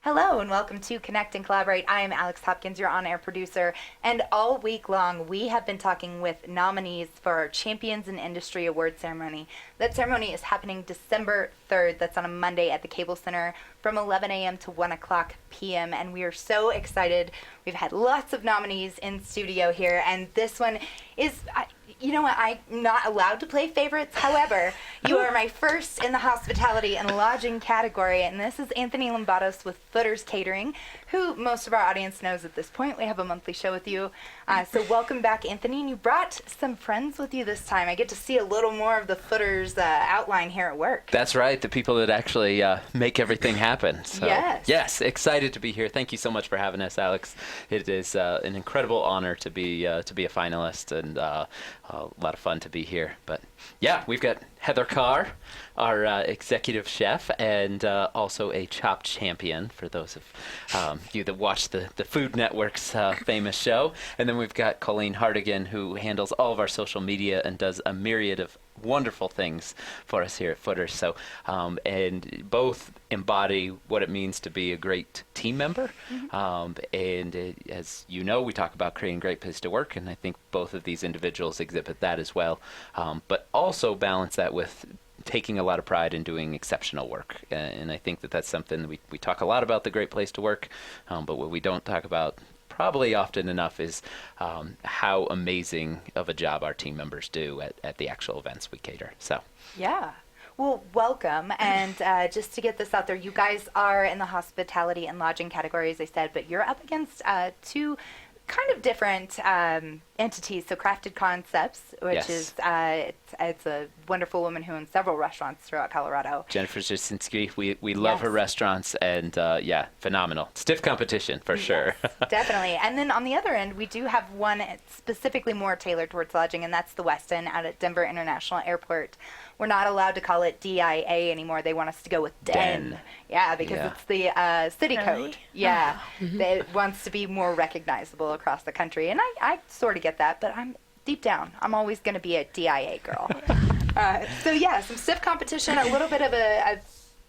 Hello and welcome to Connect and Collaborate. I am Alex Hopkins, your on-air producer, and all week long we have been talking with nominees for our Champions in Industry Award ceremony. That ceremony is happening December 3rd. That's on a Monday at the Cable Center from 11 a.m. to 1 o'clock p.m. And we are so excited. We've had lots of nominees in studio here, and this one is... You know what, I'm not allowed to play favorites. However, you are my first in the hospitality and lodging category, and this is Anthony Lambatos with Footers Catering, who most of our audience knows at this point. We have a monthly show with you. So welcome back, Anthony, and you brought some friends with you this time. I get to see a little more of the Footers outline here at work. That's right, the people that actually make everything happen. So, yes, excited to be here. Thank you so much for having us, Alex. It is an incredible honor to be a finalist, and a lot of fun to be here. But yeah, we've got Heather Carr, our executive chef, and also a chopped champion for those of you that watch the Food Network's famous show. And then we've got Colleen Hartigan, who handles all of our social media and does a myriad of wonderful things for us here at Footers. So, and both embody what it means to be a great team member. As you know, we talk about creating a great place to work, and I think both of these individuals exhibit that as well. But also balance that with taking a lot of pride in doing exceptional work. And I think that that's something that we talk a lot about, the great place to work, but what we don't talk about probably often enough is how amazing of a job our team members do at the actual events we cater. So yeah. Well, welcome. And just to get this out there, you guys are in the hospitality and lodging category, as I said, but you're up against two kind of different entities. So Crafted Concepts, which is it's a wonderful woman who owns several restaurants throughout Colorado. Jennifer Jasinski, we love her restaurants, and phenomenal. Stiff competition for sure. Definitely. And then on the other end, we do have one specifically more tailored towards lodging, and that's the Westin out at Denver International Airport. We're not allowed to call it DIA anymore. They want us to go with DEN. Yeah, because it's the city code. Yeah. It wants to be more recognizable across the country. And I sort of get that, but I'm deep down, I'm always going to be a DIA girl. So yeah, some stiff competition, a little bit of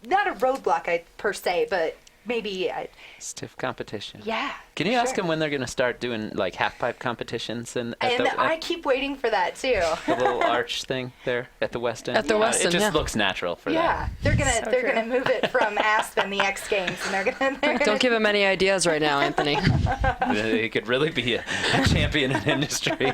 not a roadblock per se, but maybe stiff competition. Yeah. Can you ask them when they're going to start doing like half pipe competitions I keep waiting for that too. The little arch thing there at the Westin. At the Westin, it just looks natural for them. Yeah, they're gonna move it from Aspen, the X Games, and they're gonna. Don't give him any ideas right now, Anthony. He could really be a champion in industry.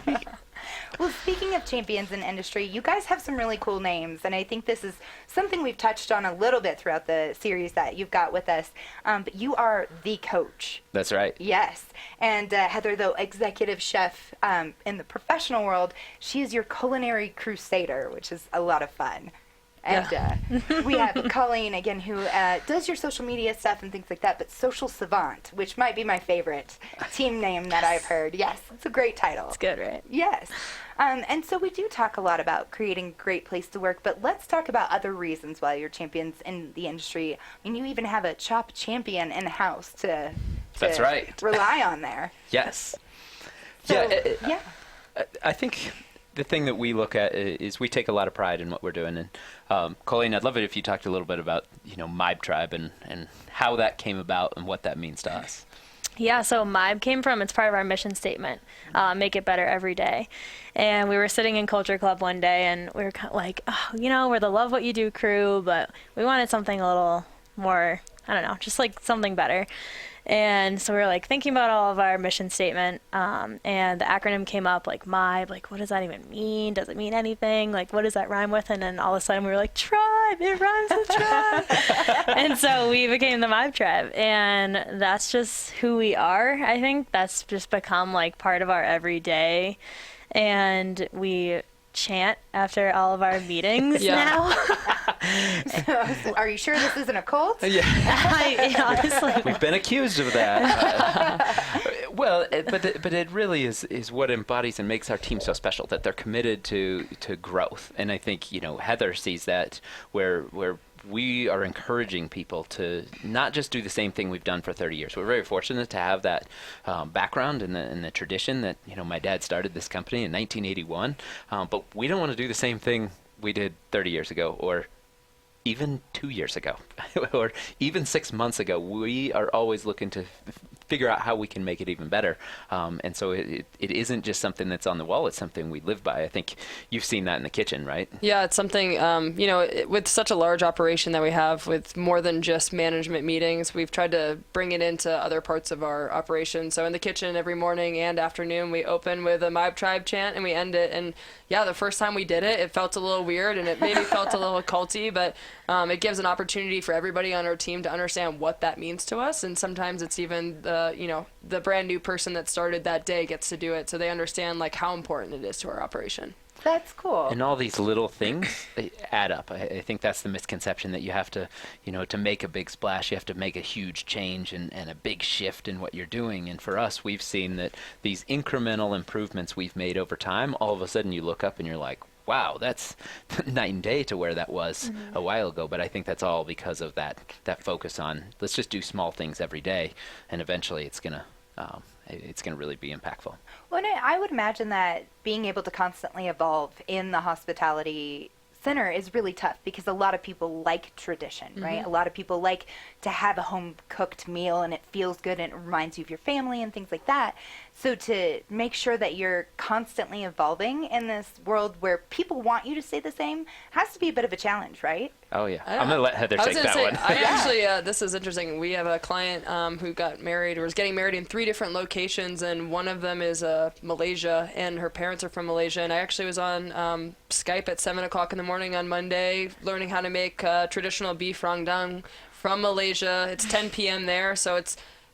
Well, speaking of champions in industry, you guys have some really cool names, and I think this is something we've touched on a little bit throughout the series that you've got with us. But you are the coach. That's right. Yes. And Heather, though executive chef in the professional world, she is your culinary crusader, which is a lot of fun. And we have Colleen, again, who does your social media stuff and things like that, but Social Savant, which might be my favorite team name that I've heard. Yes, it's a great title. It's good, right? Yes. And so we do talk a lot about creating a great place to work, but let's talk about other reasons why you're champions in the industry. I mean, you even have a chop champion in-house to That's right. rely on there. Yes. So, I think the thing that we look at is we take a lot of pride in what we're doing. And Colleen, I'd love it if you talked a little bit about, MIBE Tribe and how that came about and what that means to us. Yeah, so MIBE came from, it's part of our mission statement, make it better every day. And we were sitting in Culture Club one day, and we were kind of like, we're the Love What You Do crew, but we wanted something a little more, I don't know, just like something better. And so we were like thinking about all of our mission statement, and the acronym came up, like MIBE, like what does that even mean? Does it mean anything? Like what does that rhyme with? And then all of a sudden we were like, tribe, it rhymes with tribe. And so we became the MIBE Tribe, and that's just who we are. I think that's just become like part of our everyday, and we chant after all of our meetings now. So, are you sure this isn't a cult? Honestly. We've been accused of that. Well, but it really is what embodies and makes our team so special, that they're committed to growth. And I think, Heather sees that where we are encouraging people to not just do the same thing we've done for 30 years. We're very fortunate to have that background and the tradition that, my dad started this company in 1981. But we don't want to do the same thing we did 30 years ago or even 2 years ago or even 6 months ago, we are always looking to figure out how we can make it even better. And so it isn't just something that's on the wall. It's something we live by. I think you've seen that in the kitchen, right? Yeah, it's something, with such a large operation that we have with more than just management meetings, we've tried to bring it into other parts of our operation. So in the kitchen every morning and afternoon, we open with a My Tribe chant and we end it. And yeah, the first time we did it, it felt a little weird and it maybe felt a little culty, but it gives an opportunity for everybody on our team to understand what that means to us. And sometimes it's even the brand new person that started that day gets to do it, so they understand like how important it is to our operation. That's cool. And all these little things, they add up. I think that's the misconception, that you have to, to make a big splash, you have to make a huge change and a big shift in what you're doing. And for us, we've seen that these incremental improvements we've made over time, all of a sudden you look up and you're like, wow, that's night and day to where that was a while ago. But I think that's all because of that focus on, let's just do small things every day, and eventually it's gonna really be impactful. Well, and I would imagine that being able to constantly evolve in the hospitality center is really tough, because a lot of people like tradition, right? A lot of people like to have a home cooked meal and it feels good and it reminds you of your family and things like that. So to make sure that you're constantly evolving in this world where people want you to stay the same has to be a bit of a challenge, right? Oh, yeah. I'm going to let Heather take that one. I actually, this is interesting. We have a client who got married, or was getting married in 3 different locations, and one of them is Malaysia, and her parents are from Malaysia. And I actually was on Skype at 7 o'clock in the morning on Monday, learning how to make traditional beef rendang from Malaysia. It's 10 p.m. there, so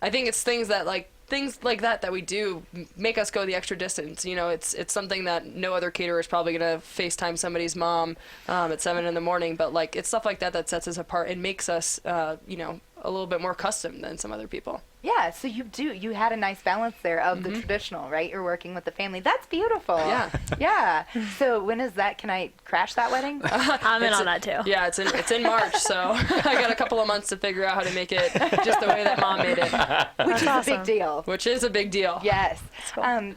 I think it's things like that we do make us go the extra distance. It's something that no other caterer is probably going to FaceTime somebody's mom at 7 in the morning, but it's stuff like that sets us apart and makes us, a little bit more custom than some other people. Yeah, so you had a nice balance there of the traditional, right? You're working with the family. That's beautiful. Yeah. Yeah. So when is that? Can I crash that wedding? I'm in on that too. Yeah, it's in March, so I got a couple of months to figure out how to make it just the way that Mom made it. Which is awesome. a big deal. Which is a big deal. Yes. Cool.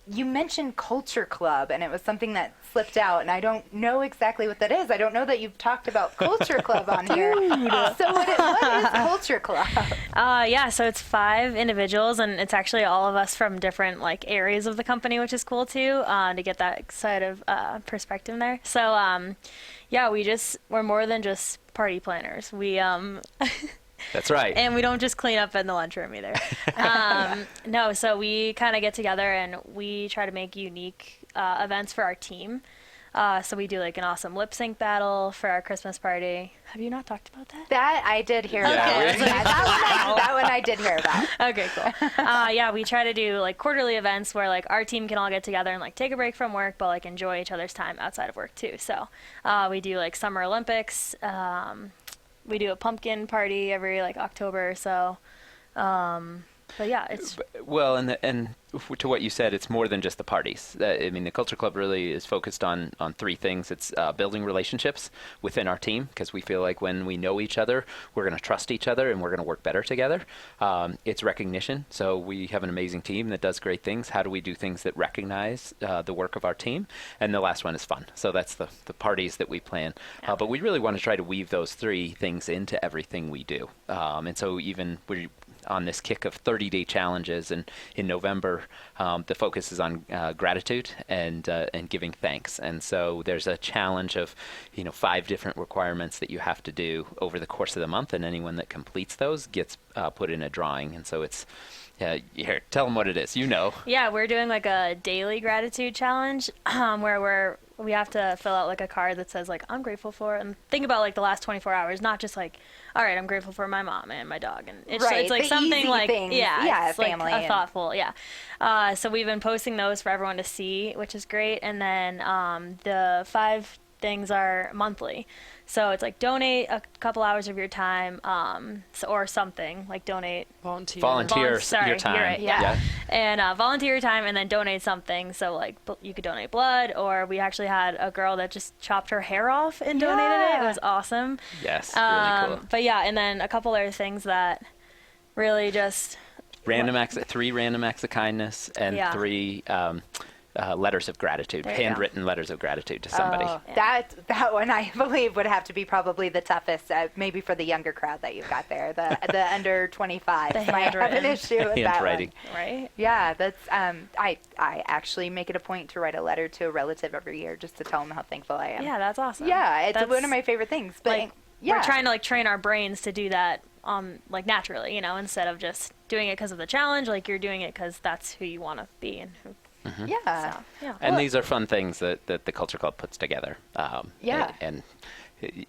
You mentioned Culture Club, and it was something that slipped out, and I don't know exactly what that is. I don't know that you've talked about Culture Club on here. So what is Culture Club? Yeah, so it's 5 individuals, and it's actually all of us from different areas of the company, which is cool too, to get that side of perspective there. So yeah, we're more than just party planners. We That's right. And we don't just clean up in the lunchroom either. No, so we kind of get together and we try to make unique events for our team. So we do an awesome lip sync battle for our Christmas party. Have you not talked about that? That I did hear about. really? Yeah, that one I did hear about. Okay, cool. Yeah, we try to do quarterly events where our team can all get together and take a break from work, but enjoy each other's time outside of work too. So we do Summer Olympics. We do a pumpkin party every October or so. But yeah, it's well, and to what you said, it's more than just the parties. I mean, the Culture Club really is focused on 3 things. It's building relationships within our team, because we feel like when we know each other, we're going to trust each other and we're going to work better together. It's recognition. So we have an amazing team that does great things. How do we do things that recognize the work of our team? And the last one is fun. So that's the parties that we plan. Yeah. But we really want to try to weave those 3 things into everything we do. And so even we on this kick of 30-day challenges, and in November, the focus is on gratitude and giving thanks. And so there's a challenge of 5 different requirements that you have to do over the course of the month, and anyone that completes those gets put in a drawing. And so it's here, tell them what it is. Yeah, we're doing a daily gratitude challenge where we have to fill out a card that says I'm grateful for, and think about the last 24 hours, not just all right, I'm grateful for my mom and my dog, and it's it's something things. It's family a thoughtful, so we've been posting those for everyone to see, which is great. And then the 5 things are monthly. So it's donate a couple hours of your time, or something, donate. Volunteer your time. You're right, yeah. And volunteer your time and then donate something. So you could donate blood, or we actually had a girl that just chopped her hair off and donated it. It was awesome. Yes, really cool. But yeah, and then a couple other things that really just... 3 random acts of kindness, and 3 letters of gratitude, There you go. handwritten letters of gratitude to somebody. Oh, that one I believe would have to be probably the toughest, maybe for the younger crowd that you've got there, the under 25. The might have an handwritten. issue with that Handwriting. one. Right? Yeah, that's I actually make it a point to write a letter to a relative every year just to tell them how thankful I am. Yeah, that's awesome. Yeah, it's That's, one of my favorite things. But like, yeah, we're trying to like train our brains to do that like naturally, you know, instead of just doing it because of the challenge. Like you're doing it because that's who you want to be and who. yeah. So, yeah. And these are fun things that the Culture Club puts together. Yeah. And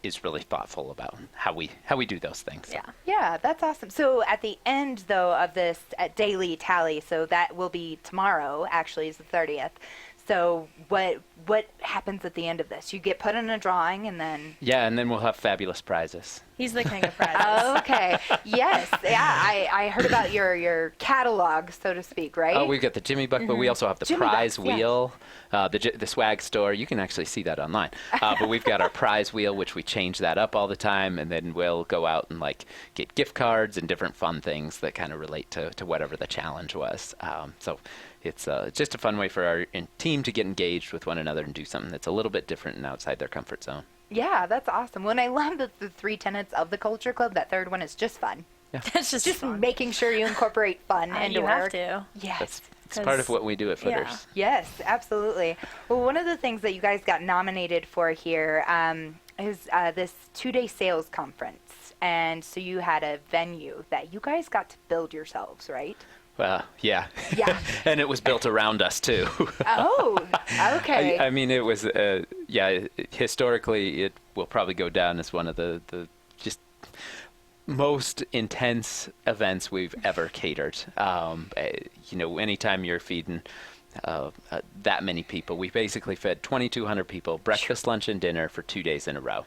is really thoughtful about how we do those things. Yeah. Yeah, that's awesome. So at the end, though, of this daily tally, so that will be tomorrow, actually, is the 30th. So what happens at the end of this? You get put in a drawing, and then... Yeah, and then we'll have fabulous prizes. He's the king of prizes. Okay. Yes. Yeah, I heard about your catalog, so to speak, right? Oh, we've got the Jimmy Buck, but we also have the Jimmy prize Bucks, yeah. wheel, the swag store. You can actually see that online. But we've got our prize wheel, which we change that up all the time, and then we'll go out and like get gift cards and different fun things that kind of relate to whatever the challenge was. So it's just a fun way for our team to get engaged with one another and do something that's a little bit different and outside their comfort zone. Yeah, that's awesome. When I love the 3 tenets of the Culture Club, that third one is just fun. It's just fun. Making sure you incorporate fun into you work. have to. Yes. It's part of what we do at Footers. Yes, absolutely. Well, one of the things that you guys got nominated for here is this 2-day sales conference. And so you had a venue that you guys got to build yourselves, right? Yeah. Yeah. And it was built around us, too. Oh, okay. I mean, it was, historically, it will probably go down as one of the just most intense events we've ever catered. Anytime you're feeding that many people, we basically fed 2,200 people breakfast, lunch, and dinner for 2 days in a row.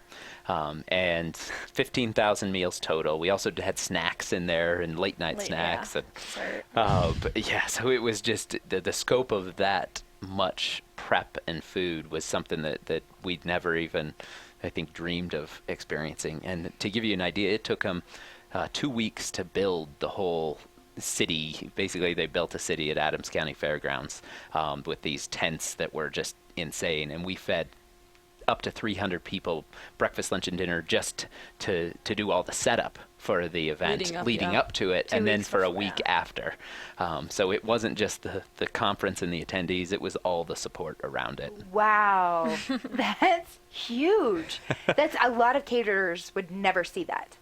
And 15,000 meals total. We also had snacks in there and late night snacks. Yeah. So it was just the scope of that much prep and food was something that we'd never even, I think, dreamed of experiencing. And to give you an idea, it took them 2 weeks to build the whole city. Basically, they built a city at Adams County Fairgrounds with these tents that were just insane. And we fed up to 300 people breakfast, lunch, and dinner just to do all the setup for the event leading up to it, and then for a week after. So it wasn't just the conference and the attendees, it was all the support around it. Wow. That's huge. That's a lot of caterers would never see that.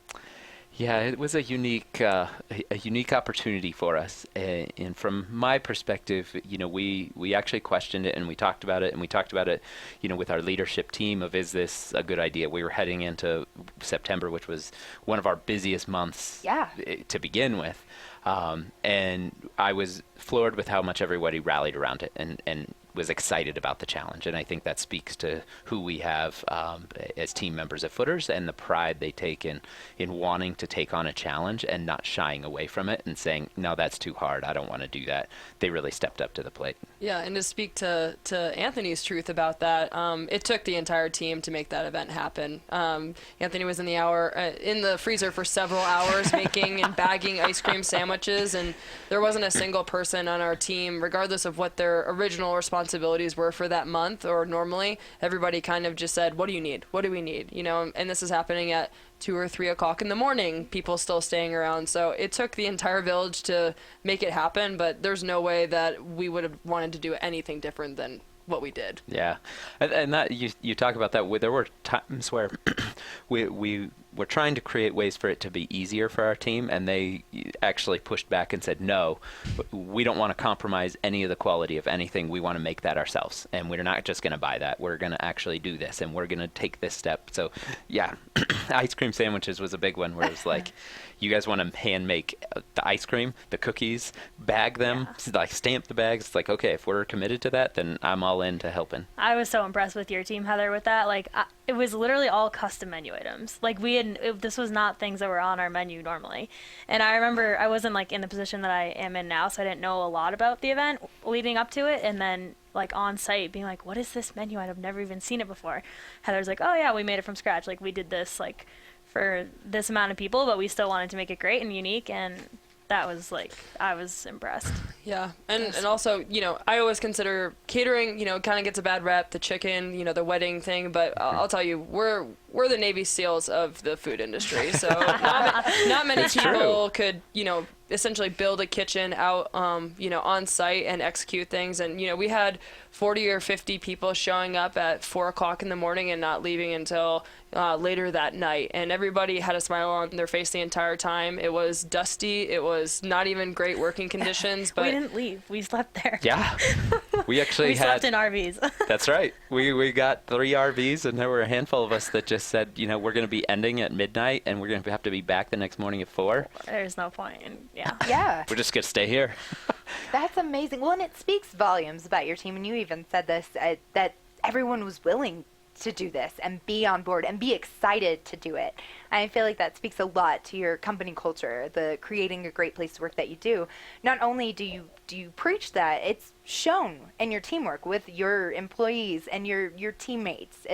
Yeah, it was a unique opportunity for us, and from my perspective, we actually questioned it, and we talked about it, with our leadership team of, is this a good idea? We were heading into September, which was one of our busiest months to begin with, and I was floored with how much everybody rallied around it, and was excited about the challenge. And I think that speaks to who we have as team members at Footers and the pride they take in wanting to take on a challenge and not shying away from it and saying, no, that's too hard, I don't want to do that. They really stepped up to the plate. Yeah, and to speak to Anthony's truth about that, it took the entire team to make that event happen. Anthony was in the freezer for several hours making and bagging ice cream sandwiches, and there wasn't a single person on our team, regardless of what their original responsibilities were for that month or normally, everybody kind of just said, what do you need? What do we need? And this is happening at 2 or 3 o'clock in the morning, people still staying around. So it took the entire village to make it happen, but there's no way that we would have wanted to do anything different than what we did. Yeah. And that you talk about that. There were times where we were trying to create ways for it to be easier for our team, and they actually pushed back and said, no, we don't want to compromise any of the quality of anything. We want to make that ourselves, and we're not just going to buy that. We're going to actually do this, and we're going to take this step. So, yeah, ice cream sandwiches was a big one where it was like, you guys want to hand make the ice cream, the cookies, bag them, like stamp the bags. It's like, okay, if we're committed to that, then I'm all in to helping. I was so impressed with your team, Heather, with that. Like, it was literally all custom menu items. Like, this was not things that were on our menu normally. And I remember I wasn't like in the position that I am in now, so I didn't know a lot about the event leading up to it. And then like on site being like, what is this menu? I've never even seen it before. Heather's like, oh yeah, we made it from scratch. Like, we did this like for this amount of people, but we still wanted to make it great and unique, and that was like, I was impressed. Yeah, and also, I always consider catering, kind of gets a bad rep, the chicken, the wedding thing, but I'll tell you, we're the Navy SEALs of the food industry, so not many people could, essentially build a kitchen out, on site and execute things, and, we had 40 or 50 people showing up at 4 o'clock in the morning and not leaving until later that night, and everybody had a smile on their face the entire time. It was dusty, it was not even great working conditions, but we didn't leave, we slept there. Yeah, we actually we slept in RVs. That's right. We got 3 RVs, and there were a handful of us that just said, we're going to be ending at midnight, and we're going to have to be back the next morning at 4. There's no point. Yeah. We're just going to stay here. That's amazing. Well, and it speaks volumes about your team, and you even said this, that everyone was willing to do this and be on board and be excited to do it. I feel like that speaks a lot to your company culture, the creating a great place to work that you do. Not only do you preach that, it's shown in your teamwork with your employees and your teammates,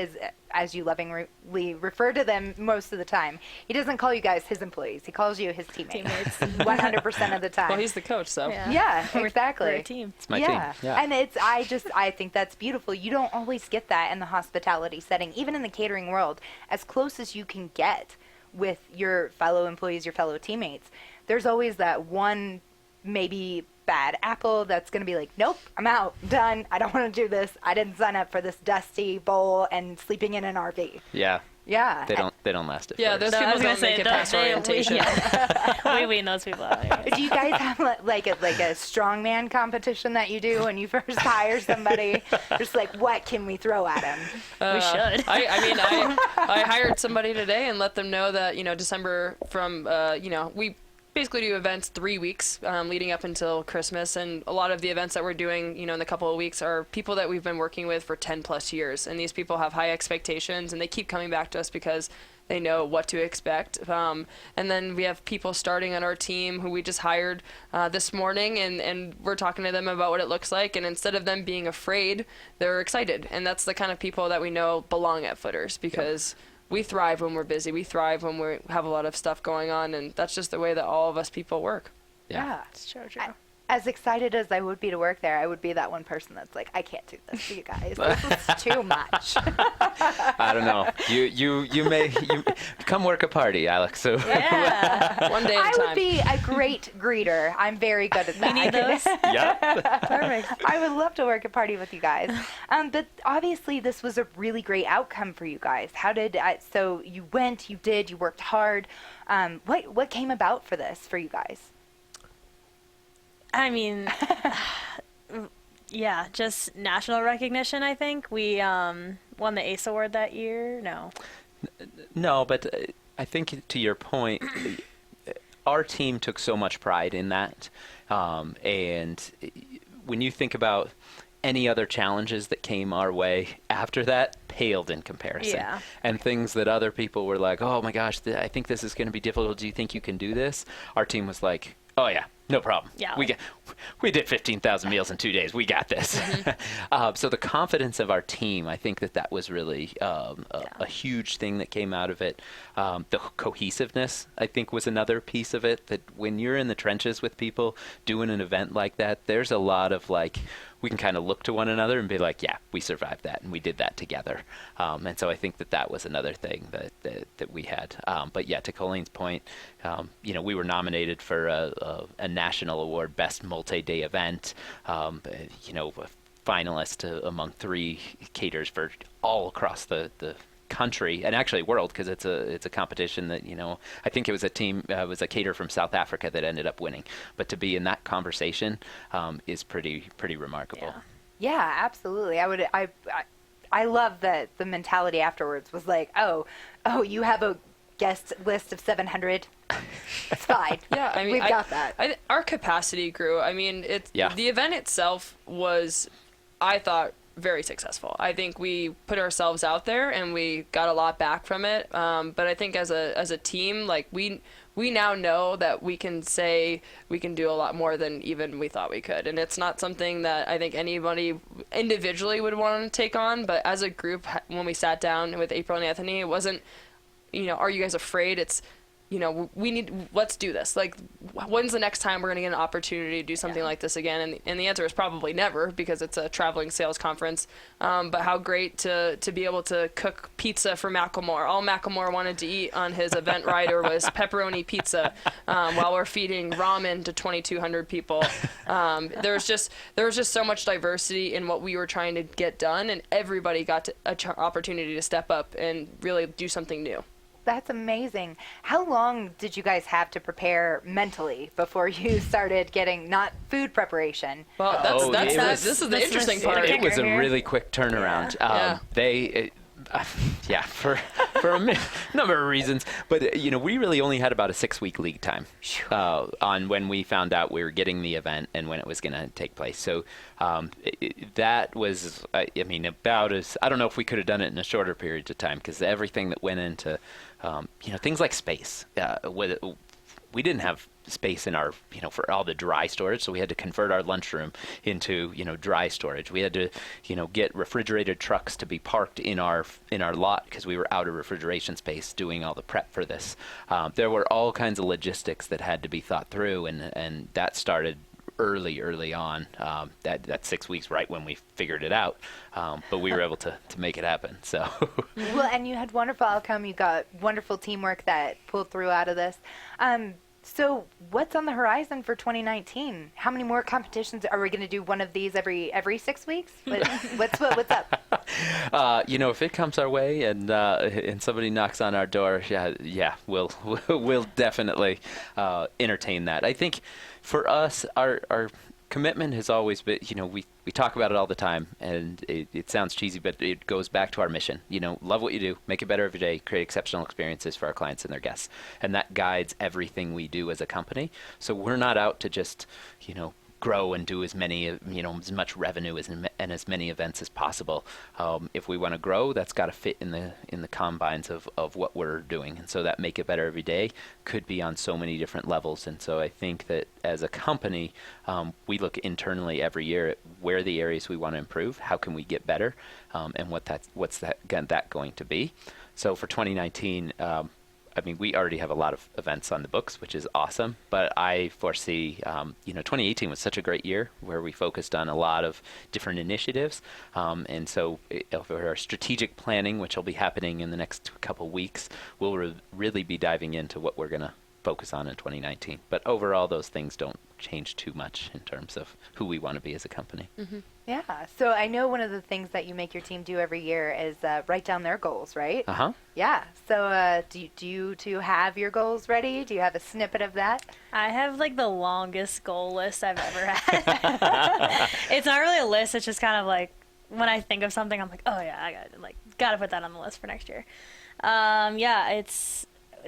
as you lovingly refer to them most of the time. He doesn't call you guys his employees. He calls you his teammates 100% of the time. Well, he's the coach, so. Yeah, exactly. We're a team. It's my team. Yeah. And I think that's beautiful. You don't always get that in the hospitality setting, even in the catering world. As close as you can get with your fellow employees, your fellow teammates, there's always that one maybe bad apple that's going to be like, nope, I'm out, done, I don't want to do this, I didn't sign up for this dusty bowl and sleeping in an RV. Yeah. Yeah. They don't last it. Yeah, those people don't make it past orientation. We wean those people out. Do you guys have like a strongman competition that you do when you first hire somebody? Just like, what can we throw at them? We should. I hired somebody today and let them know that, December from, we basically do events 3 weeks leading up until Christmas, and a lot of the events that we're doing, in the couple of weeks are people that we've been working with for 10 plus years, and these people have high expectations, and they keep coming back to us because they know what to expect. And then we have people starting on our team who we just hired this morning, and we're talking to them about what it looks like, and instead of them being afraid, they're excited, and that's the kind of people that we know belong at Footers, because we thrive when we're busy. We thrive when we have a lot of stuff going on, and that's just the way that all of us people work. Yeah. It's true. As excited as I would be to work there, I would be that one person that's like, I can't do this to you guys. This is too much. I don't know. You may come work a party, Alex. So Yeah. One day at a time. I would be a great greeter. I'm very good at that. We need those. Yeah. Perfect. I would love to work a party with you guys. But obviously this was a really great outcome for you guys. So you went, you worked hard. What came about for this for you guys? I mean, yeah, just national recognition, I think. We won the ACE Award that year. No, but I think to your point, our team took so much pride in that. And when you think about any other challenges that came our way after that, paled in comparison. Yeah. And things that other people were like, oh my gosh, I think this is going to be difficult. Do you think you can do this? Our team was like, oh yeah, no problem. Yeah. We did 15,000 meals in 2 days. We got this. Mm-hmm. So the confidence of our team, I think that was really a huge thing that came out of it. The cohesiveness, I think, was another piece of it, that when you're in the trenches with people doing an event like that, there's a lot of we can kind of look to one another and be like, yeah, we survived that and we did that together. And so I think that was another thing that we had. But yeah, to Colleen's point, we were nominated for a national award, best multi-day event, a finalist among 3 caterers for all across the country, and actually world, because it's a competition that I think it was a caterer from South Africa that ended up winning, but to be in that conversation is pretty remarkable. Yeah, absolutely. I love that the mentality afterwards was like, oh, you have a guest list of 700. It's fine. Yeah, I mean, we've got that. Our capacity grew. I mean, the event itself was, I thought, very successful. I think we put ourselves out there and we got a lot back from it. But I think as a team, we now know that we can say we can do a lot more than even we thought we could. And it's not something that I think anybody individually would want to take on. But as a group, when we sat down with April and Anthony, it wasn't, are you guys afraid? It's, let's do this. Like, when's the next time we're going to get an opportunity to do something like this again? And the answer is probably never, because it's a traveling sales conference. But how great to be able to cook pizza for Macklemore. All Macklemore wanted to eat on his event rider was pepperoni pizza, while we're feeding ramen to 2,200 people. There was just so much diversity in what we were trying to get done, and everybody got an opportunity to step up and really do something new. That's amazing. How long did you guys have to prepare mentally before you started getting not food preparation? Well, this is the interesting part. It was a really quick turnaround. For a number of reasons. But, we really only had about a 6-week lead time on when we found out we were getting the event and when it was going to take place. So that was, about as, I don't know if we could have done it in a shorter period of time, because everything that went into, things like space. We didn't have space in our, for all the dry storage, so we had to convert our lunchroom into, dry storage. We had to, get refrigerated trucks to be parked in our lot because we were out of refrigeration space doing all the prep for this. There were all kinds of logistics that had to be thought through, and that started early on. That 6 weeks, right when we figured it out, but we were able to make it happen. So well, and you had wonderful outcome. You got wonderful teamwork that pulled through out of this. So what's on the horizon for 2019? How many more competitions? Are we going to do one of these every 6 weeks? What's up? If it comes our way and somebody knocks on our door, we'll definitely entertain that. I think for us, our commitment has always been, we talk about it all the time, and it sounds cheesy, but it goes back to our mission. Love what you do, make it better every day, create exceptional experiences for our clients and their guests. And that guides everything we do as a company. So we're not out to just, grow and do as many, as much revenue and as many events as possible. If we want to grow, that's got to fit in the confines of what we're doing. And so that make it better every day could be on so many different levels. And so I think that as a company, we look internally every year at where the areas we want to improve, how can we get better, and what's that going to be. So for 2019, we already have a lot of events on the books, which is awesome, but I foresee, 2018 was such a great year where we focused on a lot of different initiatives. And so for our strategic planning, which will be happening in the next couple weeks, we'll really be diving into what we're going to focus on in 2019. But overall, those things don't change too much in terms of who we want to be as a company. Mm-hmm. Yeah. So I know one of the things that you make your team do every year is write down their goals, right? Uh-huh. Yeah. So do you two have your goals ready? Do you have a snippet of that? I have the longest goal list I've ever had. It's not really a list. It's just kind of when I think of something, I'm like, oh yeah, I gotta put that on the list for next year.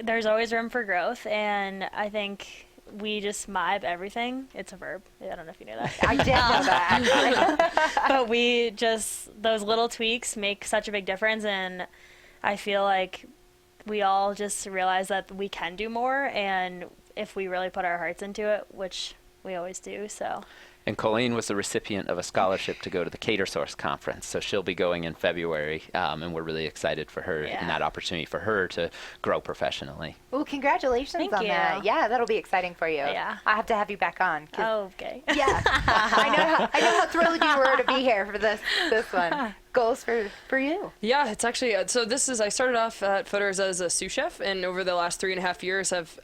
There's always room for growth, and I think we just MIBE everything. It's a verb. I don't know if you knew that. I did know that. But we those little tweaks make such a big difference, and I feel like we all just realize that we can do more, and if we really put our hearts into it, which we always do, so. And Colleen was the recipient of a scholarship to go to the Cater Source conference, so she'll be going in February, and we're really excited for her and that opportunity for her to grow professionally. Well, congratulations on that. Yeah, that'll be exciting for you. Yeah. I have to have you back on. Oh, okay. Yeah. I know how thrilled you were to be here for this one. Goals for you? Yeah, it's actually I started off at Footers as a sous chef, and over the last 3.5 years have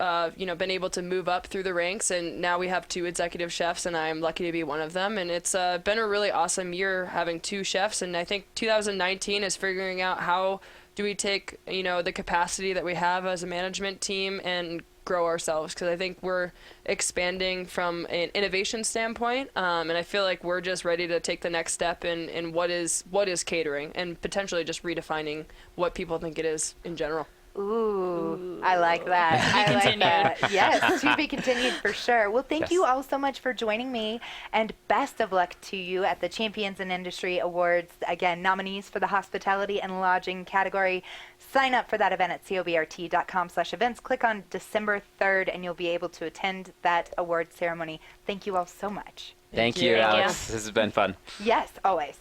been able to move up through the ranks, and now we have 2 executive chefs, and I'm lucky to be one of them. And it's been a really awesome year having 2 chefs, and I think 2019 is figuring out how do we take the capacity that we have as a management team and grow ourselves, because I think we're expanding from an innovation standpoint, and I feel like we're just ready to take the next step in what is catering, and potentially just redefining what people think it is in general. Ooh, I like that. I like that. Yes, to be continued for sure. Well, thank you all so much for joining me, and best of luck to you at the Champions in Industry Awards. Again, nominees for the hospitality and lodging category. Sign up for that event at cobrt.com/events. Click on December 3rd, and you'll be able to attend that award ceremony. Thank you all so much. Thank you, Alex. This has been fun. Yes, always.